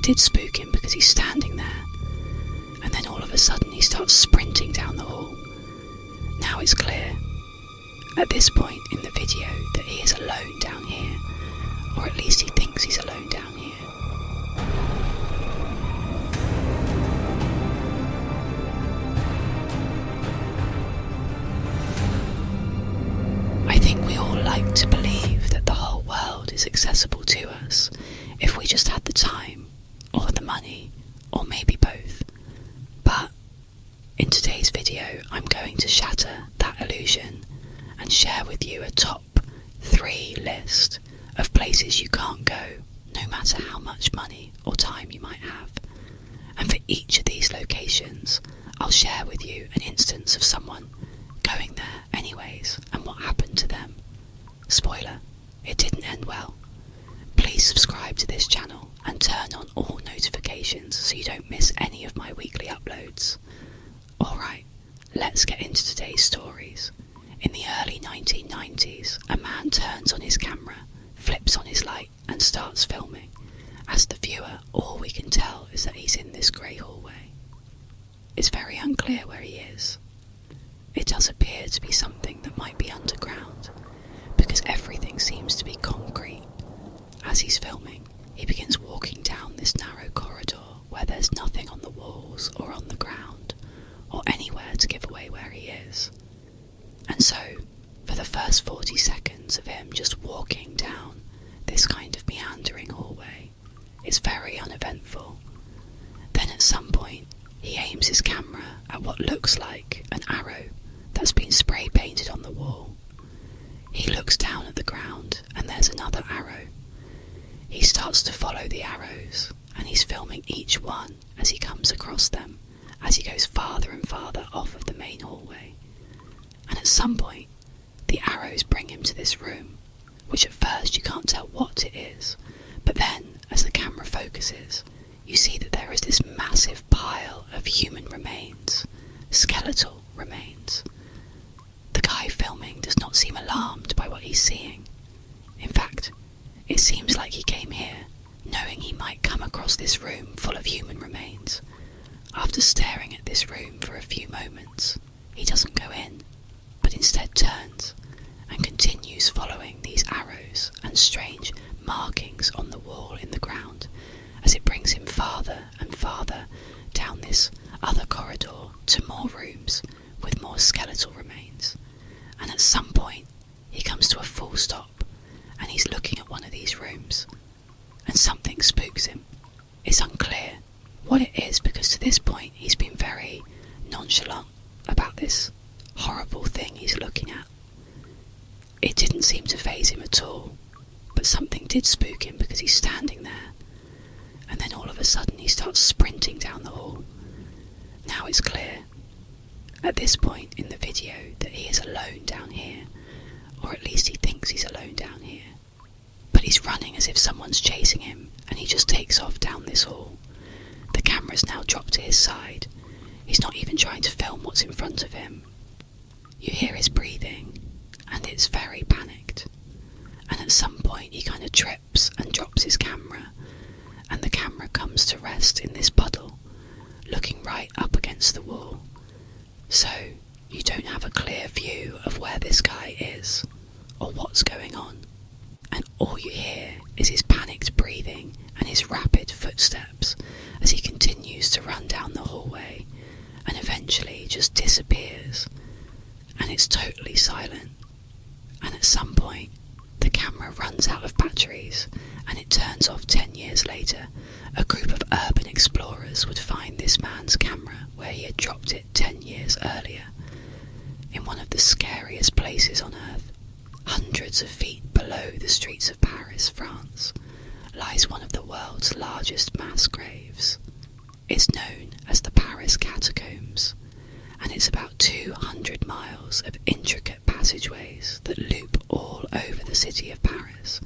did spook him because he's standing there, and then all of a sudden he starts sprinting down the hall. Now it's clear, at this point in the video, that he is alone down here, or at least he thinks he's alone down here. I think we all like to believe that the whole world is accessible to us if we just had the time, or the money, or maybe both. But in today's video, I'm going to shatter that illusion and share with you a top 3 list of places you can't go, no matter how much money or time you might have. And for each of these locations, I'll share with you an instance of someone going there anyways and what happened to them. Spoiler, it didn't end well. Please subscribe to this channel and turn on all notifications so you don't miss any of my weekly uploads. Alright, let's get into today's stories. In the early 1990s, a man turns on his camera, flips on his light and starts filming. As the viewer, all we can tell is that he's in this grey hallway. It's very unclear where he is. It does appear to be something that might be underground, because everything seems to be concrete. As he's filming, he begins walking down this narrow corridor where there's nothing on the walls or on the ground, or anywhere to give away where he is. And so, for the first 40 seconds of him just walking down this kind of meandering hallway, it's very uneventful. Then at some point, he aims his camera at what looks like an arrow that's been spray painted on the wall. He looks down at the ground and there's another arrow. He starts to follow the arrows and he's filming each one as he comes across them, as he goes farther and farther off of the main hallway. And at some point, the arrows bring him to this room, which at first you can't tell what it is, but then as the camera focuses, you see that there is this massive pile of human remains, skeletal remains. The guy filming does not seem alarmed by what he's seeing. In fact, it seems like he came here knowing he might come across this room full of human remains. After staring at this room for a few moments, he doesn't go in, but instead turns and continues following these arrows and strange markings on the wall in the ground as it brings him farther and farther down this other corridor to more rooms with more skeletal remains. And at some point, he comes to a full stop and he's looking at one of these rooms and something spooks him. It's unclear what it is because to this point he's been very nonchalant about this horrible thing he's looking at. It didn't seem to faze him at all, but something did spook him because he's standing there, and then all of a sudden he starts sprinting down the hall. Now it's clear, at this point in the video, that he is alone down here, or at least he thinks he's alone down here. But he's running as if someone's chasing him, and he just takes off down this hall. The camera's now dropped to his side. He's not even trying to film what's in front of him. You hear his breathing, and it's very panicked. And at some point he kind of trips and drops his camera, and the camera comes to rest in this puddle, looking right up against the wall. So you don't have a clear view of where this guy is, or what's going on. And all you hear is his panicked breathing and his rapid footsteps as he continues to run down the hallway and eventually just disappears. And it's totally silent. And at some point, the camera runs out of batteries and it turns off 10 years later. A group of urban explorers would find this man's camera where he had dropped it 10 years earlier, in one of the scariest places on earth. Hundreds of feet below the streets of Paris, France, lies one of the world's largest mass graves. It's known as the Paris Catacombs, and it's about 200 miles of intricate passageways that loop all over the city of Paris,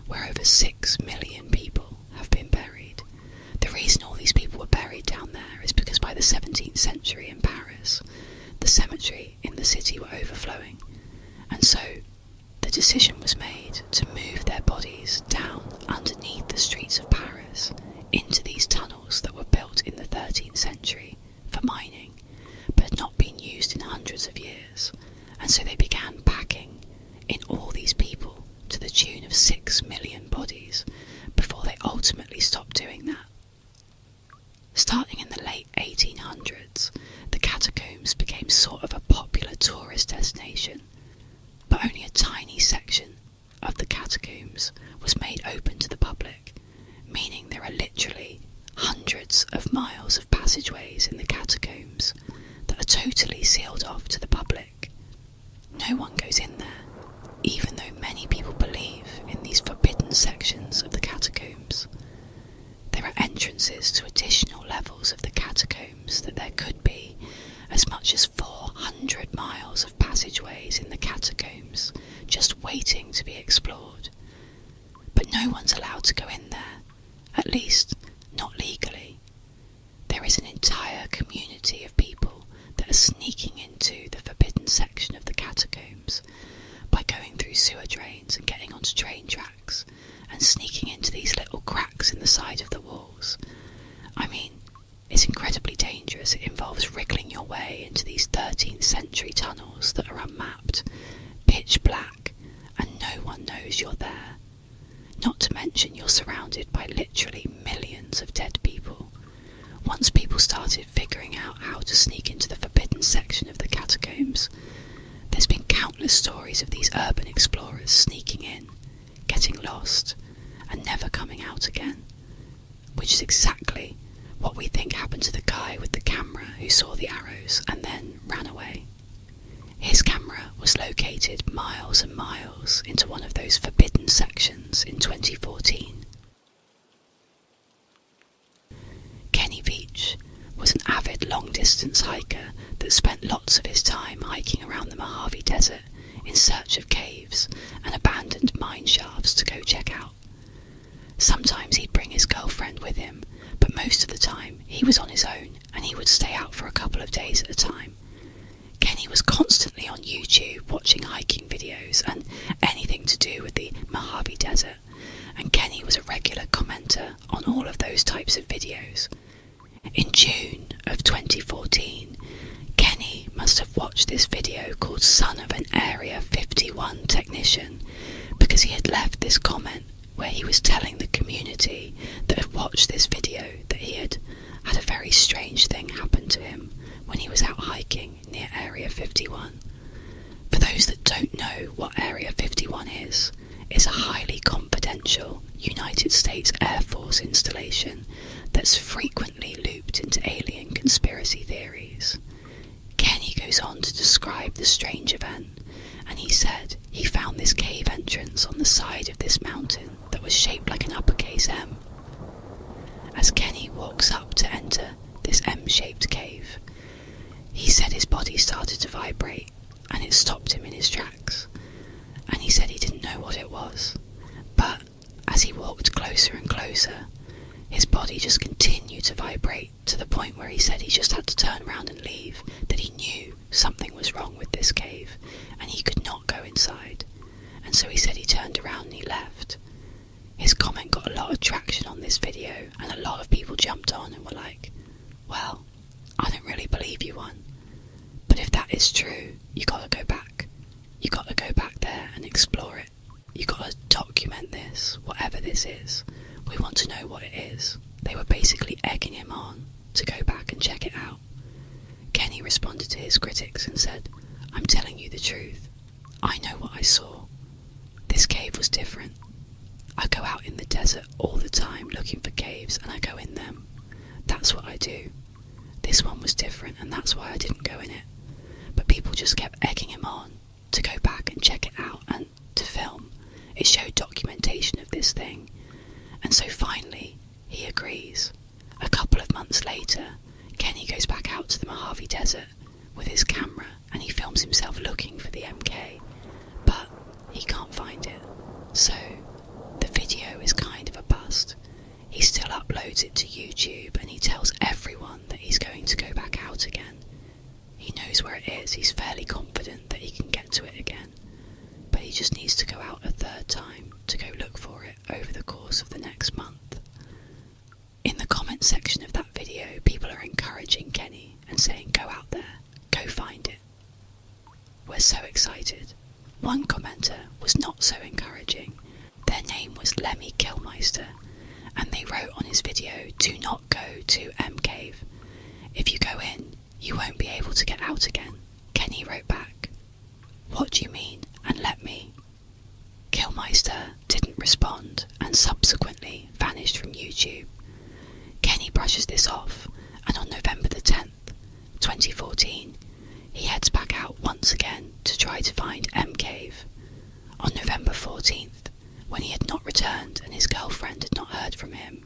where over 6 million people have been buried. The reason all these people were buried down there is because by the 17th century in Paris, the cemetery in the city were overflowing, and so the decision was made to move their bodies down underneath the streets of Paris into these tunnels that were built in the 13th century for mining, but had not been used in hundreds of years, and so they began packing in all these people to the tune of 6 million bodies before they ultimately stopped doing that. Starting in the late 1800s, the catacombs became sort of a popular tourist destination, but only a tiny section of the catacombs was made open to the public, meaning there are literally hundreds of miles of passageways in the catacombs that are totally sealed off to the public. No one goes in there, even though many people believe in these forbidden sections of the catacombs. There are entrances to additional levels of the catacombs that there could be as much as 400 miles of passageways in the catacombs just waiting to be explored. But no one's allowed to go in there, at least not legally. There is an entire community of people that are sneaking into the forbidden section of the catacombs by going through sewer drains and getting onto train tracks and sneaking into these little cracks in the side of the walls. I mean, it's incredibly dangerous. It involves wriggling your way into these 13th century tunnels that are unmapped, pitch black, and no one knows you're there. Not to mention you're surrounded by literally millions of dead people. Once people started figuring out how to sneak into the forbidden section of the catacombs, there's been countless stories of these urban explorers sneaking in, getting lost, and never coming out again, which is exactly what we think happened to the guy with the camera who saw the arrows and then ran away. His camera was located miles and miles into one of those forbidden sections in 2014. Kenny Veach was an avid long-distance hiker that spent lots of his time hiking around the Mojave Desert in search of caves and abandoned mine shafts to go check out. Sometimes he'd bring his girlfriend with him, but most of the time he was on his own and he would stay out for a couple of days at a time. Kenny was constantly on YouTube watching hiking videos and anything to do with the Mojave Desert, and Kenny was a regular commenter on all of those types of videos. In June of 2014, Kenny must have watched this video called Son of an Area 51 Technician because he had left this comment where he was telling the community that had watched this video that he had had a very strange thing happen to him when he was out hiking near Area 51. For those that don't know what Area 51 is, it's a highly confidential United States Air Force installation that's frequently looped into alien conspiracy theories. Kenny goes on to describe the strange event, and he said he found this cave entrance on the side of this mountain that was shaped like an uppercase M. As Kenny walks up to enter this M-shaped cave, he said his body started to vibrate and it stopped him in his tracks, and he said he didn't know what it was, but as he walked closer and closer, his body just continued to vibrate to the point where he said he just had to turn around and leave, that he knew something was wrong with this cave and he could not go inside, and so he said he turned around and he left. His comment got a lot of traction on this video and a lot of people jumped on and were like, well, I don't really believe you one, but if that is true, you gotta go back. You gotta go back there and explore it. You gotta document this, whatever this is. We want to know what it is. They were basically egging him on to go back and check it out. Kenny responded to his critics and said, I'm telling you the truth. I know what I saw. This cave was different. I go out in the desert all the time looking for caves and I go in them. That's what I do. This one was different and that's why I didn't go in it. But people just kept egging him on to go back and check it out and to film. It showed documentation of this thing. And so finally, he agrees. A couple of months later, Kenny goes back out to the Mojave Desert with his camera and he films himself looking for the MK, but he can't find it. So the video is kind of a bust. He still uploads it to YouTube and he tells everyone that he's going to go back out again. He knows where it is, he's fairly confident that he can get to it again, but he just needs to go out a third time to go look for it over the course of the next month. In comment section of that video, people are encouraging Kenny and saying, go out there, go find it. We're so excited. One commenter was not so encouraging. Their name was Lemmy Killmeister, and they wrote on his video, do not go to M Cave. If you go in, you won't be able to get out again. Kenny wrote back, what do you mean, and let me? Killmeister didn't respond and subsequently vanished from YouTube. Kenny brushes this off, and on November the 10th, 2014, he heads back out once again to try to find M Cave. On November 14th, when he had not returned and his girlfriend had not heard from him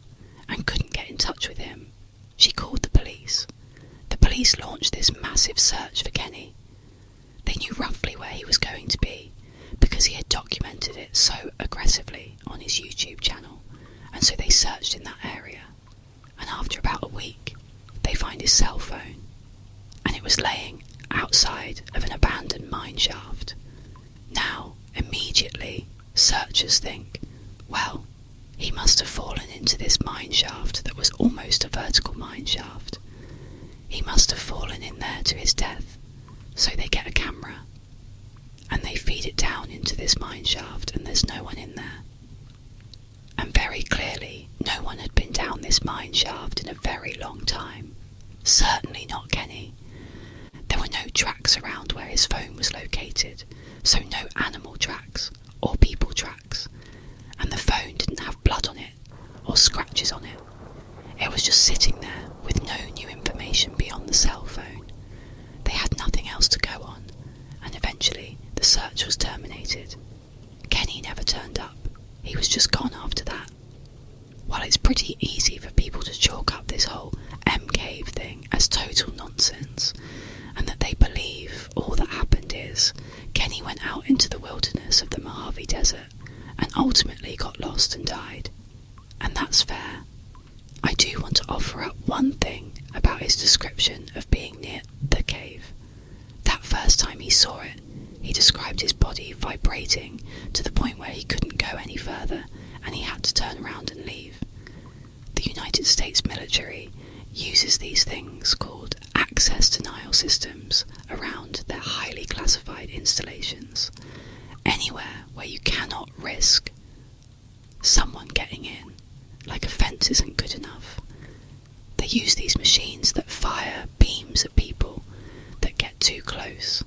and couldn't get in touch with him, she called the police. The police launched this massive search for Kenny. They knew roughly where he was going to be because he had documented it so aggressively on his YouTube channel, and so they searched in that area. And after about a week, they find his cell phone, and it was laying outside of an abandoned mine shaft. Now, immediately, searchers think, well, he must have fallen into this mine shaft that was almost a vertical mine shaft. He must have fallen in there to his death. So they get a camera, and they feed it down into this mine shaft, and there's no one in there. And very clearly, no one had been down this mine shaft in a very long time. Certainly not Kenny. There were no tracks around where his phone was located, so no animal tracks or people tracks, and the phone didn't have blood on it or scratches on it. It was just sitting there with no new information beyond the cell phone. They had nothing else to go on, and eventually the search was terminated. Kenny never turned up. He was just gone after that. While it's pretty easy for people to chalk up this whole M Cave thing as total nonsense, and that they believe all that happened is Kenny went out into the wilderness of the Mojave Desert and ultimately got lost and died. And that's fair. I do want to offer up one thing about his description of being near the cave. That first time he saw it, he described his body vibrating to the point where he couldn't go any further and he had to turn around and leave. The United States military uses these things called access denial systems around their highly classified installations. Anywhere where you cannot risk someone getting in, like a fence isn't good enough. They use these machines that fire beams at people that get too close.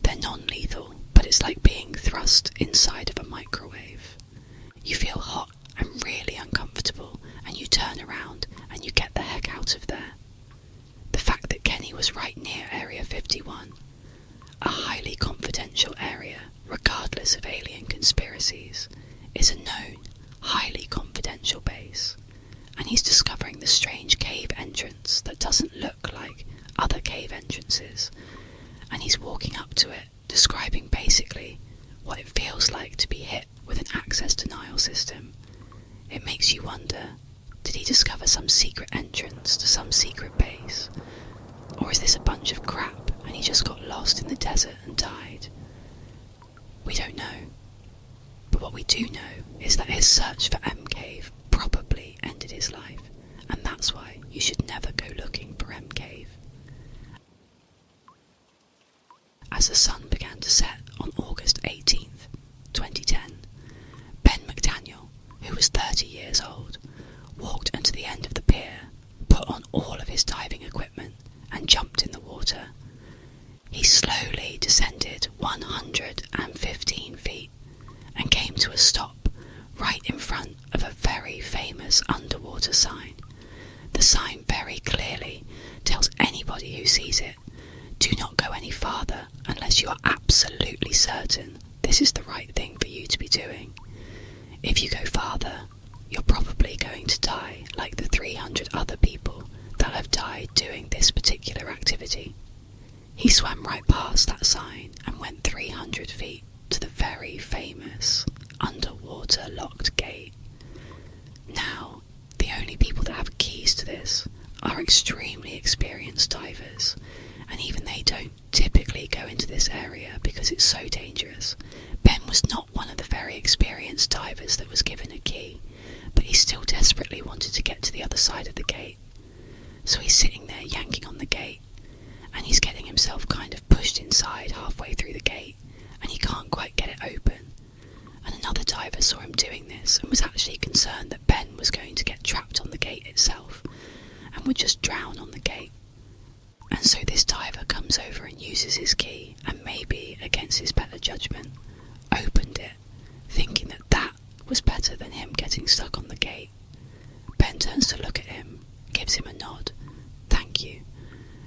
They're non-lethal, but it's like being thrust inside of a microwave. You feel hot and really uncomfortable, and you turn around and you get the heck out of there. The fact that Kenny was right near Area 51, a highly confidential area, regardless of alien conspiracies, is a known, highly confidential base, and he's discovering the strange cave entrance that doesn't look like other cave entrances, and he's walking up to it, describing basically what it feels like to be hit with an access denial system. It makes you wonder, did he discover some secret entrance to some secret base? Or is this a bunch of crap and he just got lost in the desert and died? We don't know. But what we do know is that his search for M Cave probably ended his life, and that's why you should never go looking for M Cave. As the sun began to set on August 18th, 2010, Ben McDaniel, who was 30 years old, walked onto the end of the pier, put on all of his diving equipment, and jumped in the water. He slowly descended 115 feet and came to a stop right in front of a very famous underwater sign. The sign very clearly tells anybody who sees it, do not go any farther unless you are absolutely certain this is the right thing for you to be doing. If you go farther, you're probably going to die like the 300 other people that have died doing this particular activity. He swam right past that sign and went 300 feet to the very famous underwater locked gate. Now, the only people that have keys to this are extremely experienced divers, and even they don't typically go into this area because it's so dangerous. Ben was not one of the very experienced divers that was given a key, but he still desperately wanted to get to the other side of the gate. So he's sitting there yanking on the gate, and he's getting himself kind of pushed inside halfway through the gate, and he can't quite get it open. And another diver saw him doing this and was actually concerned that Ben was going to get trapped on the gate itself and would just drown on the gate. And so this diver comes over and uses his key, and maybe against his better judgment, opened it, thinking that that was better than him getting stuck on the gate. Ben turns to look at him, gives him a nod, thank you,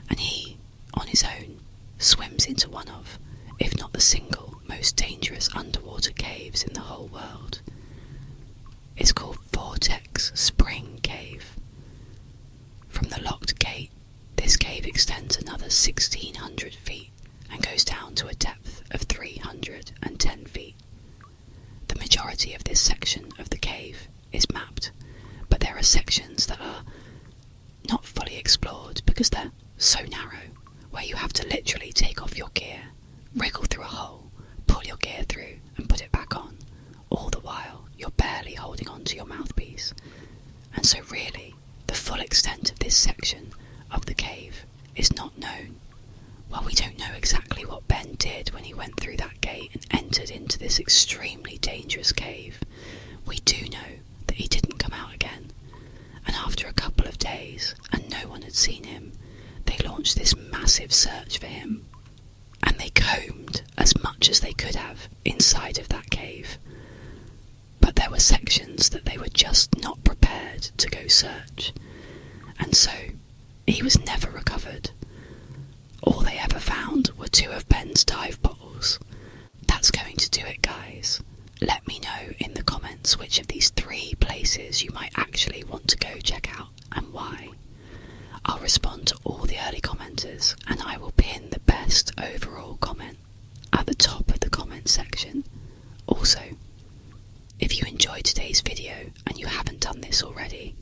and he, on his own, swims into one of, if not the single, most dangerous underwater caves in the whole world. It's called Vortex Spring Cave. From the locked gate, this cave extends another 1,600 feet and goes down to a depth of 310 feet. The majority of this section of the cave is mapped, but there are sections that are not fully explored because they're so narrow, where you have to literally take off your gear, wriggle through a hole, pull your gear through and put it back on, all the while you're barely holding on to your mouthpiece. And so really, the full extent of this section of the cave is not known. While we don't know exactly what Ben did when he went through that gate and entered into this extremely dangerous cave, we do know that he didn't come out again. And after a couple of days, and no one had seen him, they launched this massive search for him. And they combed as much as they could have inside of that cave. But there were sections that they were just not prepared to go search. And so, he was never recovered. All they ever found were 2 of Ben's dive bottles. That's going to do it, guys. Let me know in the comments which of these 3 places you might actually want to go check out and why. I'll respond to all the early commenters, and I will pin the best overall comment at the top of the comment section. Also, if you enjoyed today's video and you haven't done this already,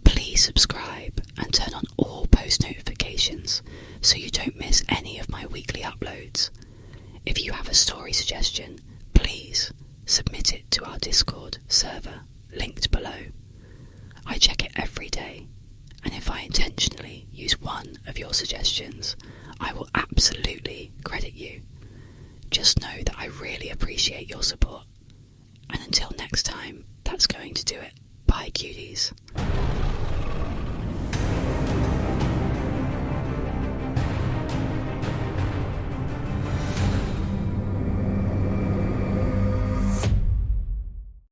please subscribe and turn on all post notifications so you don't miss any of my weekly uploads. If you have a story suggestion, please submit it to our Discord server, linked below. I check it every day, and if I intentionally use one of your suggestions, I will absolutely credit you. Just know that I really appreciate your support. And until next time, that's going to do it. Bye, cuties.